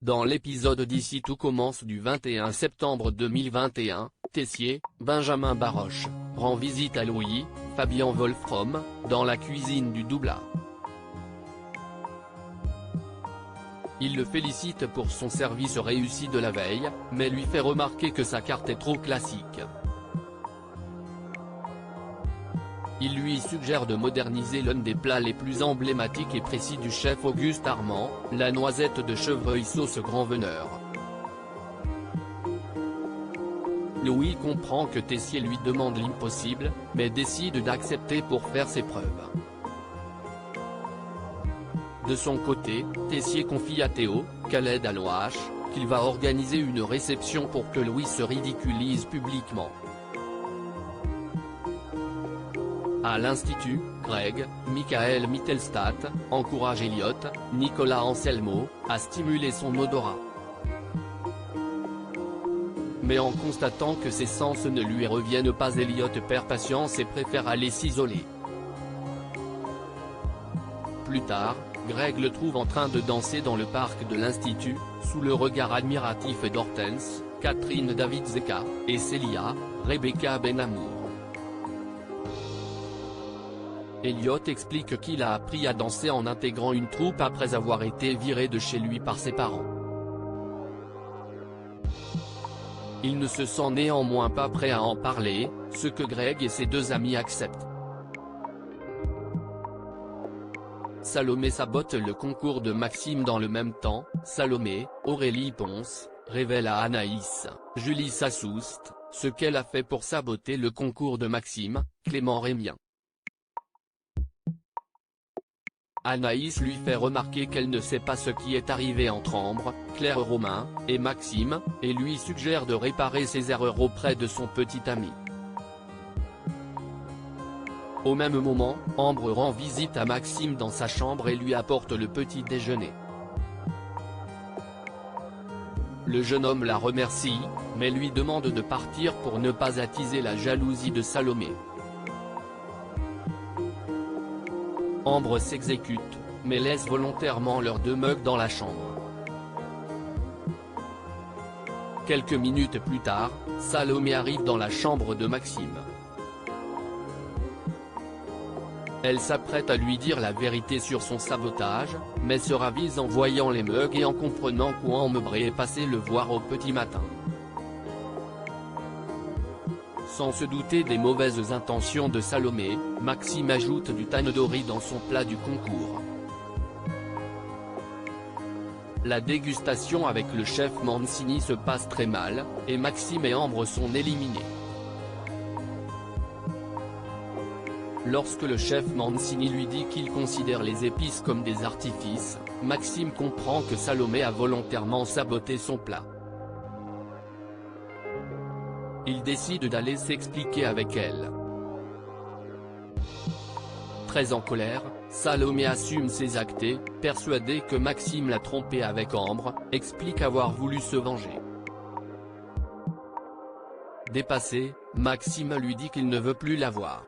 Dans l'épisode d'Ici tout commence du 21 septembre 2021, Tessier, Benjamin Baroche, rend visite à Louis, Fabien Wolfrom, dans la cuisine du Doublat. Il le félicite pour son service réussi de la veille, mais lui fait remarquer que sa carte est trop classique. Il lui suggère de moderniser l'un des plats les plus emblématiques et précis du chef Auguste Armand, la noisette de chevreuil sauce grand veneur. Louis comprend que Tessier lui demande l'impossible, mais décide d'accepter pour faire ses preuves. De son côté, Tessier confie à Théo, Khaled Alouache, qu'il va organiser une réception pour que Louis se ridiculise publiquement. À l'Institut, Greg, Michael Mittelstadt, encourage Elliot, Nicolas Anselmo, à stimuler son odorat. Mais en constatant que ses sens ne lui reviennent pas, Elliot perd patience et préfère aller s'isoler. Plus tard, Greg le trouve en train de danser dans le parc de l'Institut, sous le regard admiratif d'Hortense, Catherine David-Zeka, et Célia, Rebecca Benamour. Elliot explique qu'il a appris à danser en intégrant une troupe après avoir été viré de chez lui par ses parents. Il ne se sent néanmoins pas prêt à en parler, ce que Greg et ses deux amis acceptent. Salomé sabote le concours de Maxime dans le même temps. Salomé, Aurélie Ponce, révèle à Anaïs, Julie Sassoust, ce qu'elle a fait pour saboter le concours de Maxime, Clément Rémien. Anaïs lui fait remarquer qu'elle ne sait pas ce qui est arrivé entre Ambre, Claire Romain, et Maxime, et lui suggère de réparer ses erreurs auprès de son petit ami. Au même moment, Ambre rend visite à Maxime dans sa chambre et lui apporte le petit déjeuner. Le jeune homme la remercie, mais lui demande de partir pour ne pas attiser la jalousie de Salomé. Ambre s'exécute, mais laisse volontairement leurs deux mugs dans la chambre. Quelques minutes plus tard, Salomé arrive dans la chambre de Maxime. Elle s'apprête à lui dire la vérité sur son sabotage, mais se ravise en voyant les mugs et en comprenant qu'Ambre est passé le voir au petit matin. Sans se douter des mauvaises intentions de Salomé, Maxime ajoute du tandoori dans son plat du concours. La dégustation avec le chef Mancini se passe très mal, et Maxime et Ambre sont éliminés. Lorsque le chef Mancini lui dit qu'il considère les épices comme des artifices, Maxime comprend que Salomé a volontairement saboté son plat. Il décide d'aller s'expliquer avec elle. Très en colère, Salomé assume ses actes et, persuadé que Maxime l'a trompé avec Ambre, explique avoir voulu se venger. Dépassé, Maxime lui dit qu'il ne veut plus la voir.